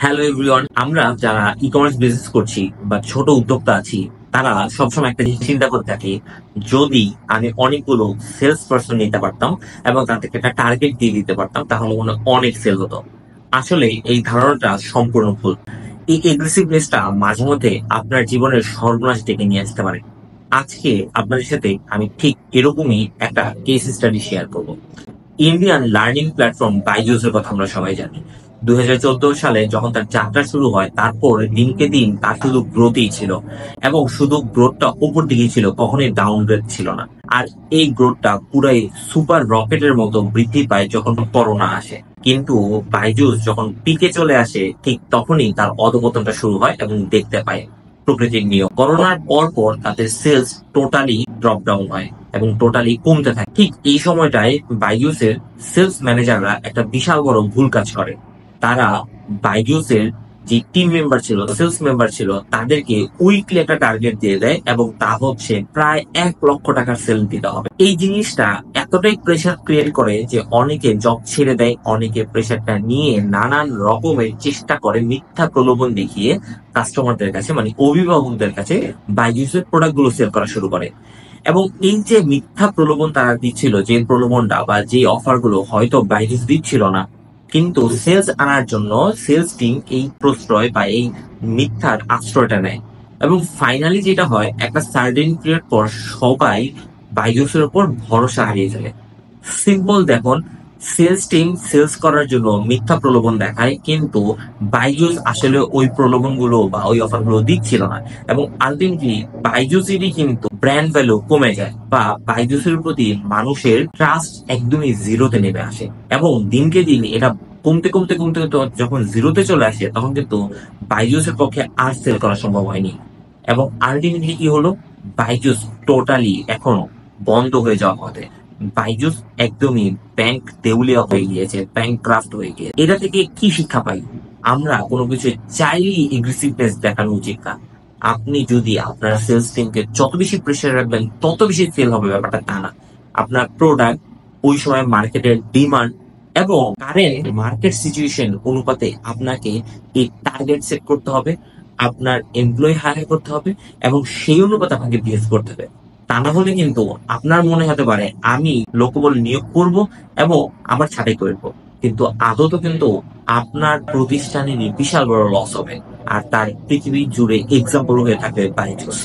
Hello everyone, আমরা যারা e commerce business করছি বা ছোট উদ্যোক্তা আছি, তারা সবসময় একটা জিনিস চিন্তা করে থাকি, যদি আমি অনেকগুলো সেলস পার্সন নিতে পারতাম এবং তাদেরকে একটা টার্গেট দিয়ে দিতে পারতাম, তাহলে মনে হয় অনেক সেল হতো। আসলে এই ধারণাটা সম্পূর্ণ ভুল। এই এগ্রেসিভনেসটা মাঝে মধ্যে আপনার জীবনের সর্বনাশ ডেকে নিয়ে আসতে পারে। আজকে আপনাদের সাথে আমি ঠিক এরকমই একটা কেস স্টাডি শেয়ার করব। ইন্ডিয়ান লার্নিং প্ল্যাটফর্ম বাইজুসের কথা আমরা সবাই জানি। 2014 সালে যখন তার যাত্রা শুরু হয়, তারপর দিনকে দিন তার শুধু গ্রোথই ছিল, এবং শুধু গ্রোথটা উপর দিকে ছিল, কখনোই ডাউন গ্রেড ছিল না। আর এই গ্রোথটা পুরাই সুপার রকেটের মতো বৃদ্ধি পায় যখন করোনা আসে। কিন্তু বাইজুস যখন পিকে চলে আসে, ঠিক তখনই তার অধঃপতনটা শুরু হয় এবং দেখতে পায় প্রকৃতির নিয়ম। করোনার পর পর তাদের সেলস টোটালি ড্রপ ডাউন হয় এবং টোটালি কমতে থাকে। ঠিক এই সময়টায় বাইজুসের সেলস ম্যানেজাররা একটা বিশাল বড় ভুল কাজ করে। তারা বাইজুসের যে টিম মেম্বার ছিল, সেলস মেম্বার ছিল, তাদেরকে উইকলি একটা টার্গেট দিয়ে দেয় এবং তা হচ্ছে প্রায় 1 লক্ষ টাকার সেল দিতে হবে। এই জিনিসটা এতটাই প্রেশার ক্রিয়েট করে যে অনেকে জব ছেড়ে দেয়, অনেকে প্রেশারটা নিয়ে নানান রকমের চেষ্টা করে মিথ্যা প্রলোভন দেখিয়ে কাস্টমারদের কাছে, মানে অভিভাবকদের কাছে বাইজুসের প্রোডাক্ট গুলো সেল করা শুরু করে। এবং এই যে মিথ্যা প্রলোভন তারা দিচ্ছিল, যে প্রলোভনটা বা যে অফার গুলো হয়তো বাইজুস দিচ্ছিল না, কিন্তু সেলস আনার জন্য সেলস টিম এই প্রশ্রয় বা এই মিথ্যার আশ্রয়টা নেয়। এবং ফাইনালি যেটা হয়, একটা সার্টেন পিরিয়ড পর সবাই বাইজুসের উপর ভরসা হারিয়ে যায়। সিম্পল দেখুন, সেলস টিম সেলস করার জন্য মিথ্যা প্রলোভন দেখায়, কিন্তু বাইজুস আসলে ওই প্রলোভন গুলো বা ওই অফার গুলো দিচ্ছিল না। এবং আলটিমেটলি বাইজুসেরই কিন্তু ব্র্যান্ড ভ্যালু কমে যায়, বা বাইজুসের প্রতি মানুষের ট্রাস্ট একদমই জিরোতে নেমে আসে। এবং দিনকে দিন এটা কমতে কমতে কমতে কমতে যখন জিরোতে চলে আসে, তখন কিন্তু বাইজুসের পক্ষে আর সেল করা সম্ভব হয়নি। এবং আলটিমেটলি কি হলো, বাইজুস টোটালি এখন বন্ধ হয়ে যাওয়া পথে। বাইজুস একদমই ব্যাংক দেউলিয়া হয়ে গিয়েছে, ব্যাংক ক্রাফট হয়ে গিয়েছে। এটা থেকে কি শিক্ষা পাই? আমরা কোনো কিছু চাইলেই এগ্রেসিভনেস দেখানো উচিত না। আপনি যদি আপনার সেলস টিমকে যত বেশি প্রেশার রাখবেন, তত বেশি সেল হবে, ব্যাপারটা তা না। আপনার প্রোডাক্ট, ওই সময় মার্কেটের ডিমান্ড এবং কারেন্ট মার্কেট সিচুয়েশন অনুপাতে আপনাকে এই টার্গেট সেট করতে হবে, আপনার এমপ্লয়ি হায়ার করতে হবে, এবং সেই অনুপাতে আপনাকে বিহেভ করতে হবে। তা না হলে কিন্তু আপনার মনে হতে পারে আমি লোকবল নিয়োগ করব এবং আবার ছাঁটাই করব, কিন্তু আদত কিন্তু আপনার প্রতিষ্ঠানের বিশাল বড় লস হবে। আর তার পৃথিবী জুড়ে এক্সাম্পল হয়ে থাকবে বাইজুস।